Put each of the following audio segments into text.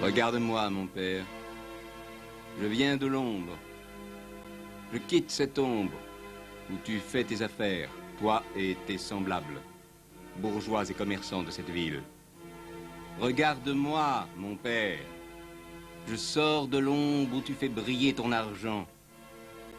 Regarde-moi, mon père. Je viens de l'ombre. Je quitte cette ombre où tu fais tes affaires, toi et tes semblables, bourgeois et commerçants de cette ville. Regarde-moi, mon père. Je sors de l'ombre où tu fais briller ton argent.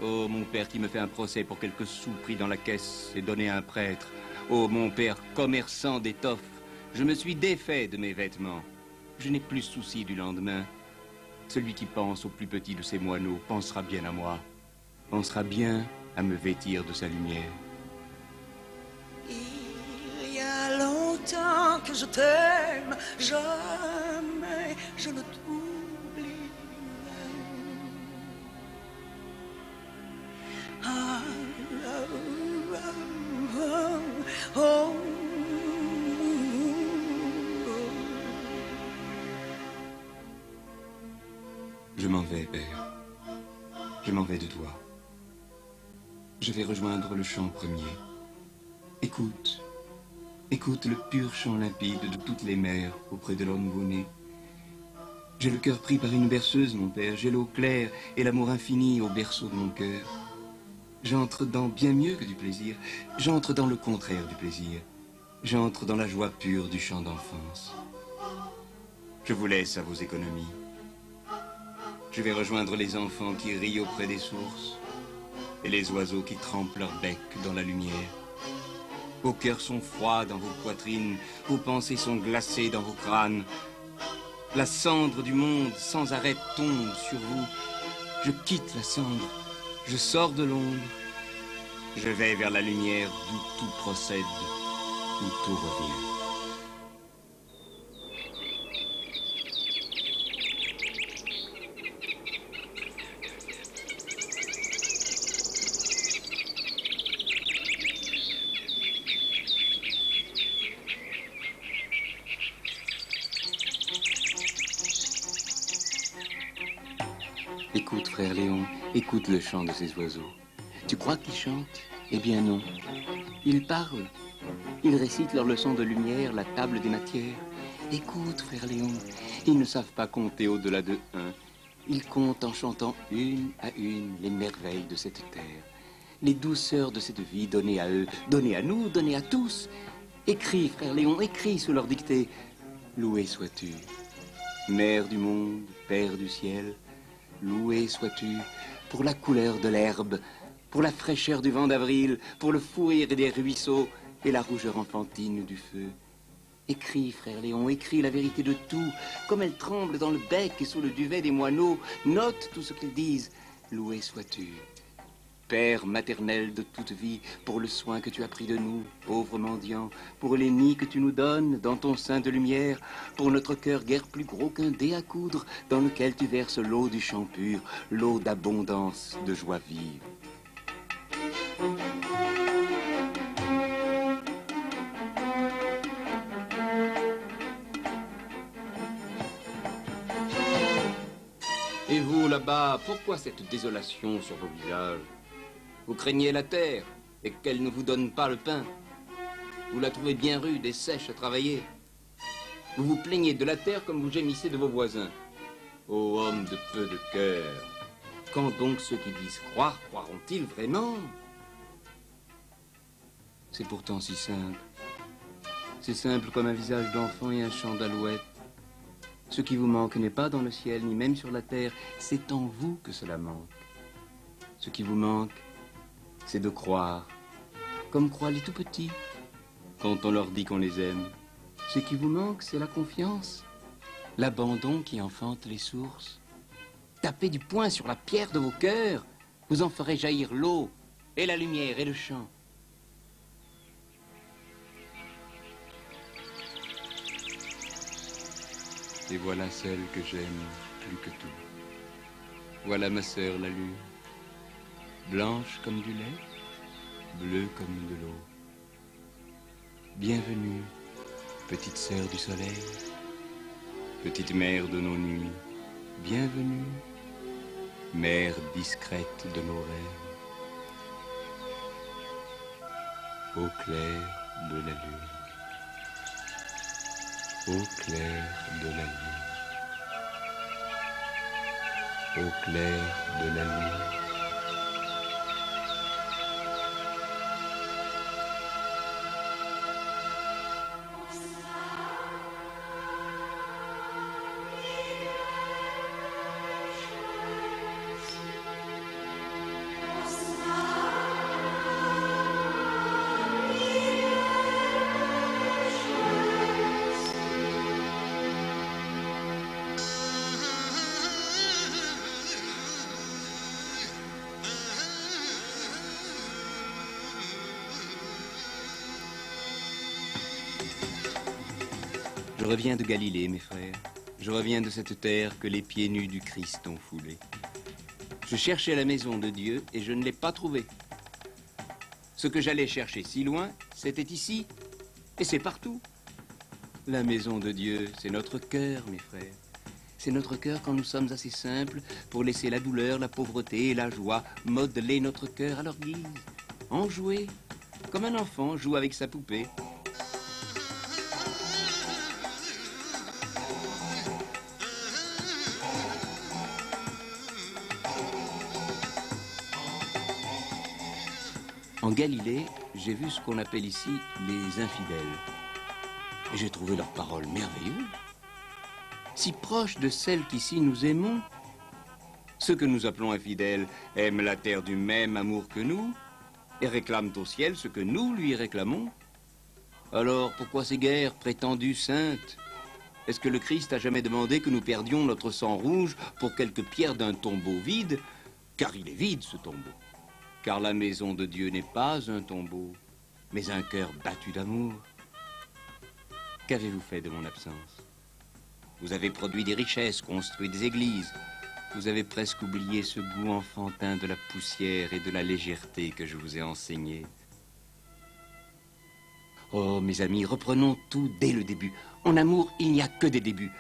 Oh, mon père qui me fait un procès pour quelques sous pris dans la caisse et donnés à un prêtre. Oh, mon père commerçant d'étoffes, je me suis défait de mes vêtements. Je n'ai plus souci du lendemain. Celui qui pense au plus petit de ses moineaux pensera bien à moi, pensera bien à me vêtir de sa lumière. Il y a longtemps que je t'aime, jamais je ne t'oublie. Ah, ah, ah, oh, oh. Je m'en vais, père. Je m'en vais de toi. Je vais rejoindre le chant premier. Écoute, écoute le pur chant limpide de toutes les mers auprès de leur nouveau-né. J'ai le cœur pris par une berceuse, mon père. J'ai l'eau claire et l'amour infini au berceau de mon cœur. J'entre dans bien mieux que du plaisir. J'entre dans le contraire du plaisir. J'entre dans la joie pure du chant d'enfance. Je vous laisse à vos économies. Je vais rejoindre les enfants qui rient auprès des sources et les oiseaux qui trempent leur bec dans la lumière. Vos cœurs sont froids dans vos poitrines, vos pensées sont glacées dans vos crânes. La cendre du monde sans arrêt tombe sur vous. Je quitte la cendre, je sors de l'ombre. Je vais vers la lumière d'où tout procède, où tout revient. Écoute, frère Léon, écoute le chant de ces oiseaux. Tu crois qu'ils chantent? Eh bien non. Ils parlent. Ils récitent leur leçon de lumière, la table des matières. Écoute, frère Léon, ils ne savent pas compter au-delà de 1. Ils comptent en chantant une à une les merveilles de cette terre, les douceurs de cette vie données à eux, données à nous, données à tous. Écris, frère Léon, écris sous leur dictée. Loué sois-tu, mère du monde, père du ciel. Loué sois-tu pour la couleur de l'herbe, pour la fraîcheur du vent d'avril, pour le fou rire des ruisseaux et la rougeur enfantine du feu. Écris, frère Léon, écris la vérité de tout, comme elle tremble dans le bec et sous le duvet des moineaux. Note tout ce qu'ils disent. Loué sois-tu, Père maternel de toute vie, pour le soin que tu as pris de nous, pauvres mendiants, pour les nids que tu nous donnes dans ton sein de lumière, pour notre cœur guère plus gros qu'un dé à coudre, dans lequel tu verses l'eau du champ pur, l'eau d'abondance, de joie vive. Et vous, là-bas, pourquoi cette désolation sur vos visages? Vous craignez la terre et qu'elle ne vous donne pas le pain. Vous la trouvez bien rude et sèche à travailler. Vous vous plaignez de la terre comme vous gémissez de vos voisins. Ô homme de peu de cœur, quand donc ceux qui disent croire, croiront-ils vraiment? C'est pourtant si simple. C'est simple comme un visage d'enfant et un chant d'alouette. Ce qui vous manque n'est pas dans le ciel, ni même sur la terre. C'est en vous que cela manque. Ce qui vous manque, c'est de croire, comme croient les tout-petits, quand on leur dit qu'on les aime. Ce qui vous manque, c'est la confiance, l'abandon qui enfante les sources. Tapez du poing sur la pierre de vos cœurs, vous en ferez jaillir l'eau, et la lumière, et le chant. Et voilà celle que j'aime plus que tout. Voilà ma sœur la lune, blanche comme du lait, bleue comme de l'eau. Bienvenue, petite sœur du soleil, petite mère de nos nuits. Bienvenue, mère discrète de nos rêves. Au clair de la lune, au clair de la lune. au clair de la lune. Je reviens de Galilée, mes frères. Je reviens de cette terre que les pieds nus du Christ ont foulée. Je cherchais la maison de Dieu et je ne l'ai pas trouvée. Ce que j'allais chercher si loin, c'était ici et c'est partout. La maison de Dieu, c'est notre cœur, mes frères. C'est notre cœur quand nous sommes assez simples pour laisser la douleur, la pauvreté et la joie modeler notre cœur à leur guise. En jouer, comme un enfant joue avec sa poupée. En Galilée, j'ai vu ce qu'on appelle ici les infidèles. Et j'ai trouvé leurs paroles merveilleuses, si proches de celles qu'ici nous aimons. Ceux que nous appelons infidèles aiment la terre du même amour que nous et réclament au ciel ce que nous lui réclamons. Alors pourquoi ces guerres prétendues saintes? Est-ce que le Christ a jamais demandé que nous perdions notre sang rouge pour quelques pierres d'un tombeau vide? Car il est vide, ce tombeau. Car la maison de Dieu n'est pas un tombeau, mais un cœur battu d'amour. Qu'avez-vous fait de mon absence? Vous avez produit des richesses, construit des églises. Vous avez presque oublié ce goût enfantin de la poussière et de la légèreté que je vous ai enseigné. Oh, mes amis, reprenons tout dès le début. En amour, il n'y a que des débuts.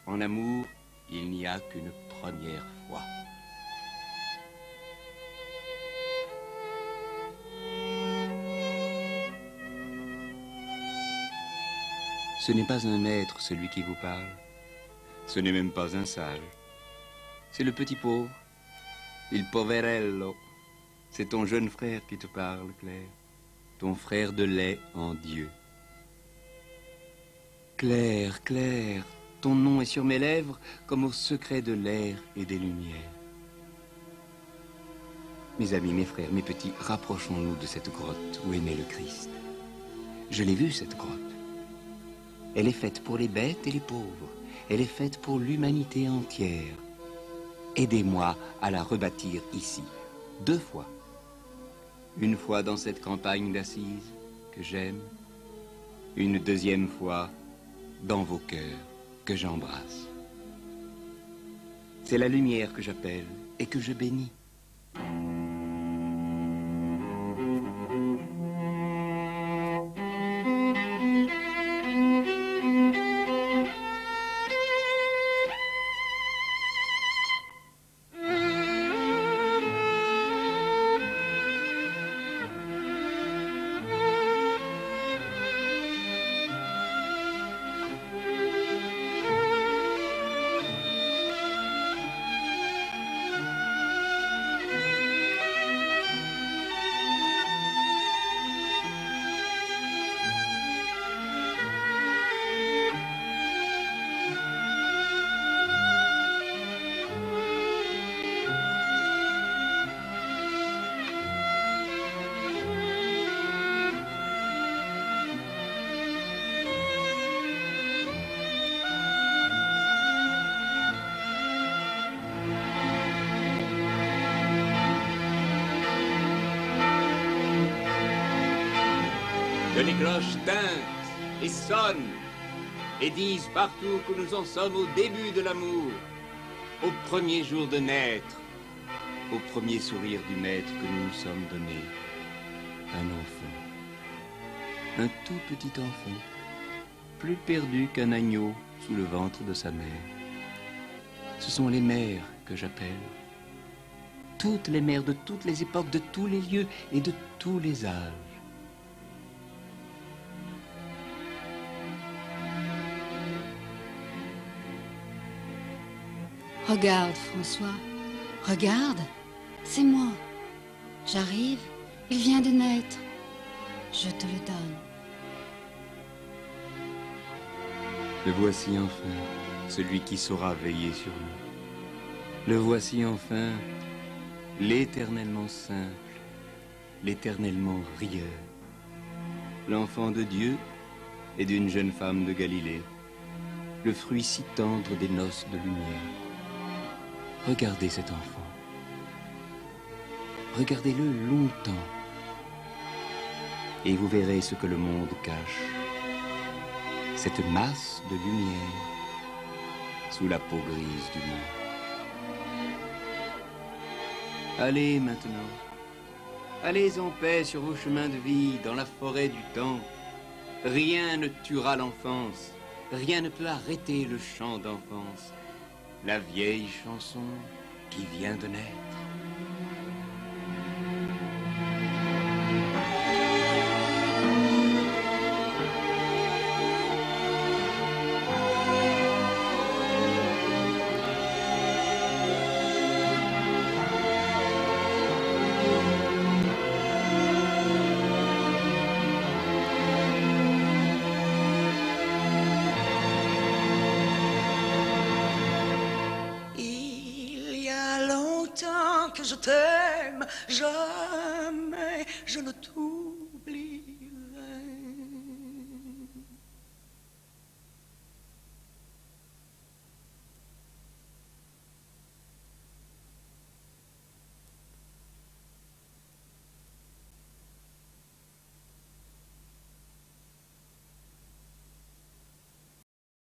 En amour, il n'y a qu'une première fois. Ce n'est pas un maître, celui qui vous parle. Ce n'est même pas un sage. C'est le petit pauvre, il poverello. C'est ton jeune frère qui te parle, Claire. Ton frère de lait en Dieu. Claire, Claire, ton nom est sur mes lèvres comme au secret de l'air et des lumières. Mes amis, mes frères, mes petits, rapprochons-nous de cette grotte où est né le Christ. Je l'ai vue, cette grotte. Elle est faite pour les bêtes et les pauvres. Elle est faite pour l'humanité entière. Aidez-moi à la rebâtir ici, 2 fois. Une fois dans cette campagne d'Assise que j'aime. Une deuxième fois dans vos cœurs que j'embrasse. C'est la lumière que j'appelle et que je bénis. Que les cloches tintent et sonnent et disent partout que nous en sommes au début de l'amour, au premier jour de naître, au premier sourire du maître que nous nous sommes donné, un enfant, un tout petit enfant, plus perdu qu'un agneau sous le ventre de sa mère. Ce sont les mères que j'appelle, toutes les mères de toutes les époques, de tous les lieux et de tous les âges. Regarde, François, Regarde, c'est moi. J'arrive, il vient de naître. Je te le donne. Le voici enfin, celui qui saura veiller sur nous. Le voici enfin, l'éternellement simple, l'éternellement rieur. L'enfant de Dieu et d'une jeune femme de Galilée. Le fruit si tendre des noces de lumière. Regardez cet enfant. Regardez-le longtemps. Et vous verrez ce que le monde cache. Cette masse de lumière sous la peau grise du monde. Allez maintenant. Allez en paix sur vos chemins de vie, dans la forêt du temps. Rien ne tuera l'enfance. Rien ne peut arrêter le chant d'enfance. La vieille chanson qui vient de naître. Que je t'aime, jamais je ne t'oublie.